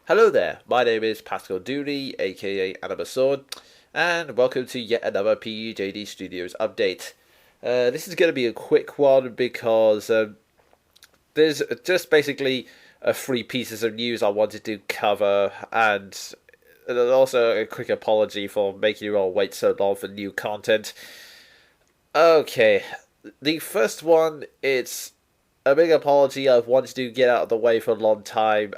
Hello there, my name is Pascal Dooley, aka Animasword, and welcome to yet another PEJD Studios update. This is going to be a quick one because there's just basically three pieces of news I wanted to cover, and also a quick apology for making you all wait so long for new content. Okay, the first one, it's a big apology I've wanted to get out of the way for a long time.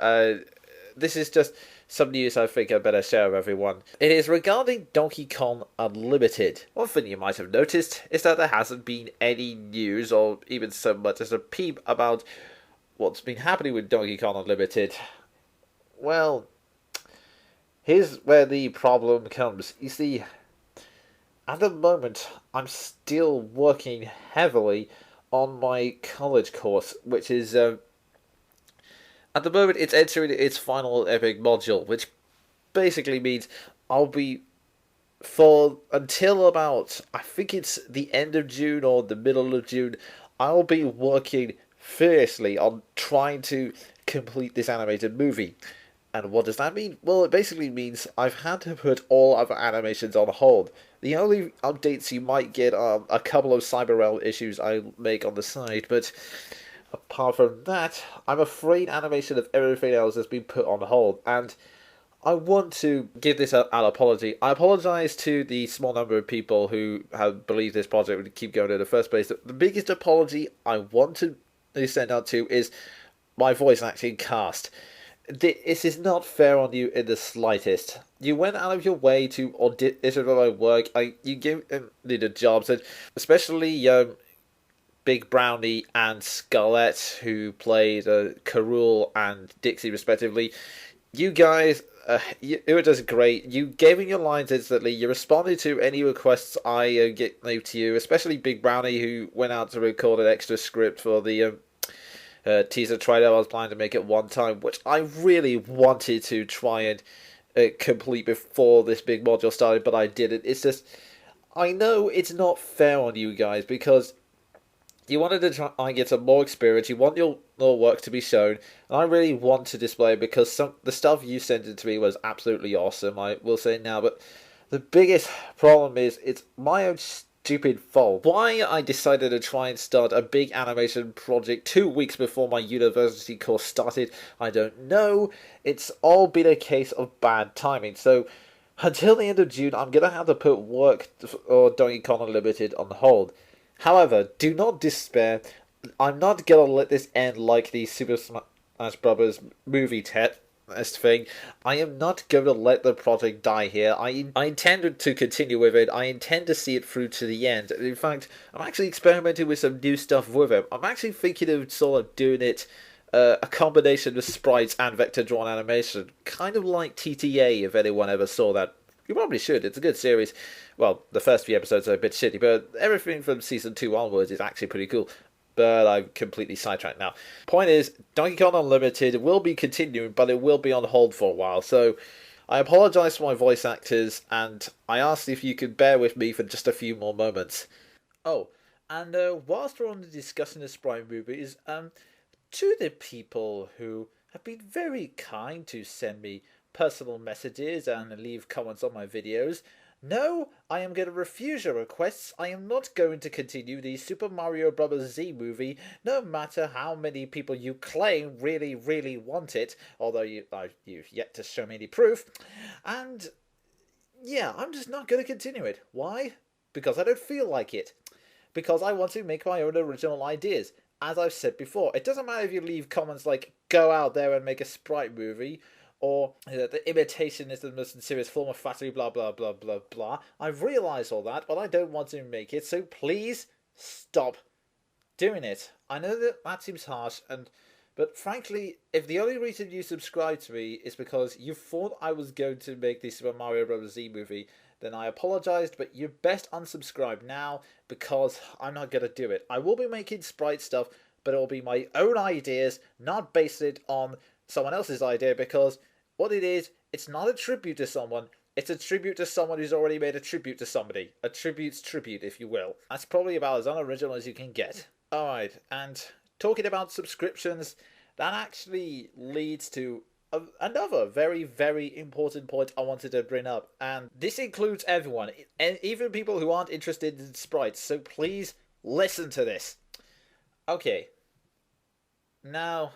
This is just some news I think I better share with everyone. It is regarding Donkey Kong Unlimited. One thing you might have noticed is that there hasn't been any news or even so much as a peep about what's been happening with Donkey Kong Unlimited. Well, here's where the problem comes. You see, at the moment, I'm still working heavily on my college course, which is at the moment it's entering its final epic module, which basically means I'll be for until about I think it's the end of June or the middle of June, I'll be working fiercely on trying to complete this animated movie. And what does that mean? Well, it basically means I've had to put all other animations on hold. The only updates you might get are a couple of Cyber issues I make on the side, but apart from that, I'm afraid animation of everything else has been put on hold, and I want to give this an apology. I apologise to the small number of people who have believed this project would keep going in the first place. The biggest apology I want to send out to is my voice acting cast. This is not fair on you in the slightest. You went out of your way to audition for my work. You gave me the jobs, and especially Big Brownie and Scarlett, who played Carol and Dixie respectively. You guys, you were just great. You gave me your lines instantly. You responded to any requests I gave to you, especially Big Brownie, who went out to record an extra script for the teaser trailer. I was planning to make it one time, which I really wanted to try and complete before this big module started, but I didn't. It's just, I know it's not fair on you guys because you wanted to try and get some more experience. You want your work to be shown, and I really want to display it because the stuff you sent it to me was absolutely awesome. I will say now, but the biggest problem is it's my own stupid fault. Why I decided to try and start a big animation project 2 weeks before my university course started, I don't know. It's all been a case of bad timing. So until the end of June, I'm gonna have to put work or Donkey Kong Unlimited on hold. However, do not despair. I'm not gonna let this end like the Super Smash Bros. Movie test thing. I am not going to let the project die here. I intend to continue with it. I intend to see it through to the end. In fact, I'm actually experimenting with some new stuff with it. I'm actually thinking of sort of doing it a combination of sprites and vector drawn animation, kind of like TTA. If anyone ever saw that, you probably should. It's a good series. Well, the first few episodes are a bit shitty, but everything from season 2 onwards is actually pretty cool. But I'm completely sidetracked now. Point is, Donkey Kong Unlimited will be continuing, but it will be on hold for a while. So I apologise to my voice actors, and I asked if you could bear with me for just a few more moments. Oh, and whilst we're on the discussing the Sprite movies, to the people who have been very kind to send me personal messages and leave comments on my videos, no, I am going to refuse your requests. I am not going to continue the Super Mario Bros. Z movie, no matter how many people you claim really, really want it, although you've yet to show me any proof. And yeah, I'm just not going to continue it. Why? Because I don't feel like it. Because I want to make my own original ideas. As I've said before, it doesn't matter if you leave comments like, go out there and make a Sprite movie, or the imitation is the most sincere form of flattery, blah, blah, blah, blah, blah. I've realised all that, but I don't want to make it, so please stop doing it. I know that seems harsh, but frankly, if the only reason you subscribe to me is because you thought I was going to make the Super Mario Bros. Z movie, then I apologised, but you best unsubscribe now, because I'm not going to do it. I will be making Sprite stuff, but it will be my own ideas, not based it on someone else's idea, because what it is, it's not a tribute to someone, it's a tribute to someone who's already made a tribute to somebody. A tribute's tribute, if you will. That's probably about as unoriginal as you can get. Alright, and talking about subscriptions, that actually leads to another very, very important point I wanted to bring up, and this includes everyone, and even people who aren't interested in sprites, so please listen to this. Okay, now,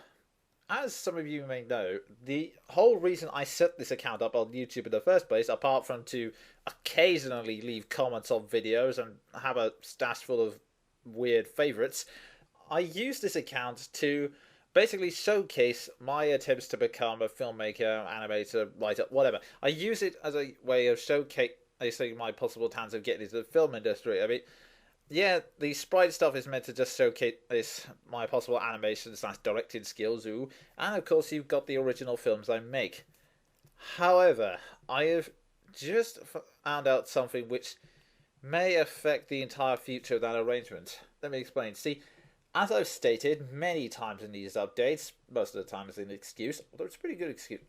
as some of you may know, the whole reason I set this account up on YouTube in the first place, apart from to occasionally leave comments on videos and have a stash full of weird favourites, I use this account to basically showcase my attempts to become a filmmaker, animator, writer, whatever. I use it as a way of showcasing my possible talents of getting into the film industry. I mean, yeah, the sprite stuff is meant to just showcase my possible animation slash directing skills, ooh, and of course you've got the original films I make. However, I have just found out something which may affect the entire future of that arrangement. Let me explain. See, as I've stated many times in these updates, most of the time it's an excuse, although it's a pretty good excuse.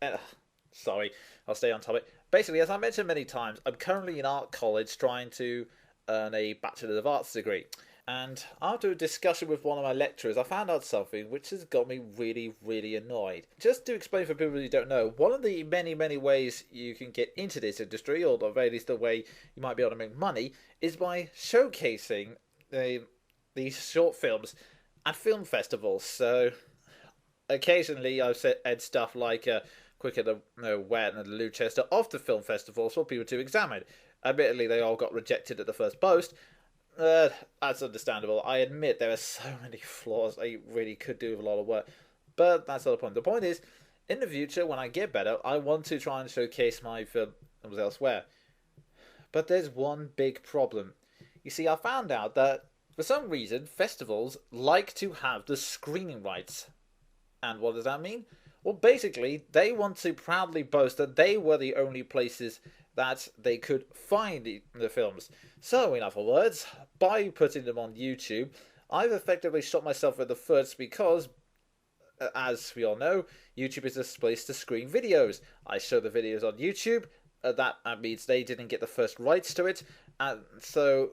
Sorry, I'll stay on topic. Basically, as I mentioned many times, I'm currently in art college trying to earn a Bachelor of Arts degree. And after a discussion with one of my lecturers, I found out something which has got me really, really annoyed. Just to explain for people who don't know, one of the many, many ways you can get into this industry, or at the very least the way you might be able to make money, is by showcasing these short films at film festivals. So occasionally I've said stuff like Quicker the Wet and the Luchester off the film festivals for people to examine. Admittedly, they all got rejected at the first post. That's understandable. I admit there are so many flaws. I really could do with a lot of work. But that's not the point. The point is, in the future, when I get better, I want to try and showcase my films elsewhere. But there's one big problem. You see, I found out that, for some reason, festivals like to have the screening rights. And what does that mean? Well, basically, they want to proudly boast that they were the only places that they could find the films. So, in other words, by putting them on YouTube, I've effectively shot myself in the foot because, as we all know, YouTube is a place to screen videos. I show the videos on YouTube. That means they didn't get the first rights to it, and so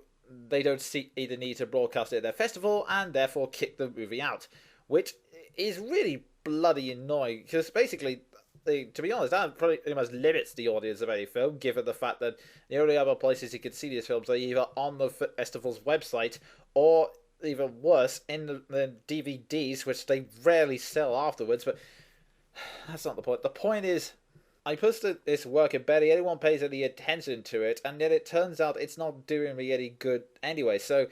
they don't either need to broadcast it at their festival and therefore kick the movie out, which is really bloody annoying because basically, to be honest, that pretty much limits the audience of any film, given the fact that the only other places you can see these films are either on the festival's website or, even worse, in the DVDs, which they rarely sell afterwards. But that's not the point. The point is, I posted this work and barely anyone pays any attention to it, and yet it turns out it's not doing me any good anyway. So,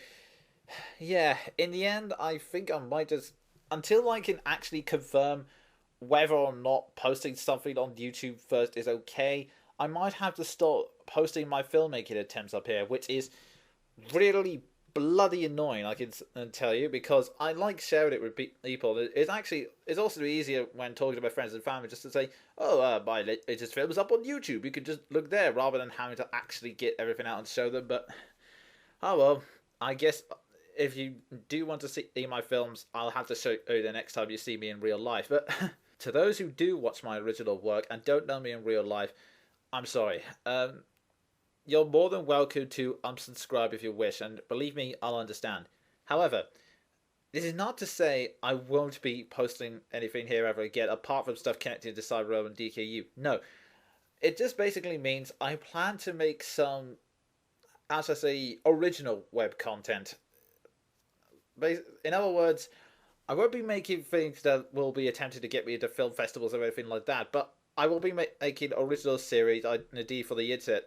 yeah, in the end, I think I might just, until I can actually confirm whether or not posting something on YouTube first is okay, I might have to start posting my filmmaking attempts up here, which is really bloody annoying, I can tell you, because I like sharing it with people. It's also easier when talking to my friends and family just to say, oh, my latest film is up on YouTube, you can just look there, rather than having to actually get everything out and show them. But, oh well, I guess if you do want to see my films, I'll have to show you the next time you see me in real life. But to those who do watch my original work and don't know me in real life, I'm sorry. You're more than welcome to unsubscribe if you wish, and believe me, I'll understand. However, this is not to say I won't be posting anything here ever again, apart from stuff connected to CyberRealm and DKU. No. It just basically means I plan to make some, as I say, original web content. In other words, I won't be making things that will be attempted to get me into film festivals or anything like that, but I will be making original series, indeed, for the internet.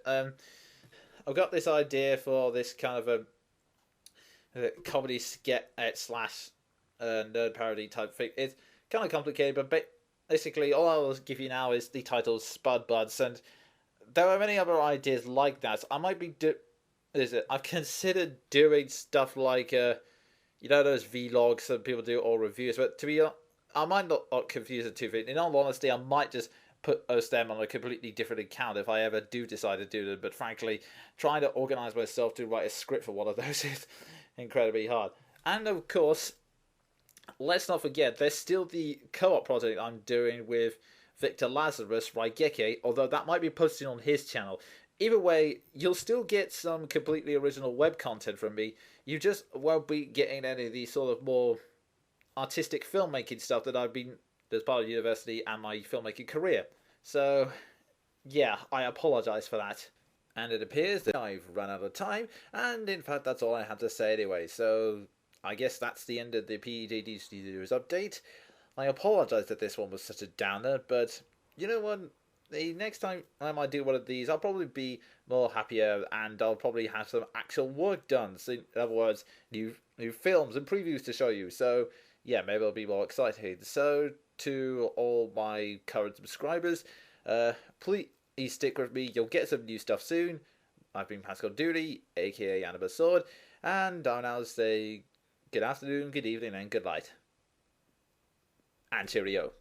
I've got this idea for this kind of a comedy sketch slash nerd parody type thing. It's kind of complicated, but basically all I'll give you now is the title Spud Buds, and there are many other ideas like that. I might be I've considered doing stuff like those vlogs that people do or reviews, but to be honest, I might not confuse the two things. In all honesty, I might just post them on a completely different account if I ever do decide to do them. But frankly, trying to organise myself to write a script for one of those is incredibly hard. And of course, let's not forget, there's still the co-op project I'm doing with Victor Lazarus Raigeke, although that might be posted on his channel. Either way, you'll still get some completely original web content from me. You just won't be getting any of the sort of more artistic filmmaking stuff that I've been as part of university and my filmmaking career. So, yeah, I apologise for that. And it appears that I've run out of time, and in fact that's all I had to say anyway, so I guess that's the end of the PEJD Studios update. I apologise that this one was such a downer, but you know what? The next time I might do one of these, I'll probably be more happier, and I'll probably have some actual work done. So, in other words, new films and previews to show you. So, yeah, maybe I'll be more excited. So, to all my current subscribers, please stick with me. You'll get some new stuff soon. I've been Pascal Dooley, aka Annabelle Sword, and I'll now say good afternoon, good evening, and good night. And cheerio.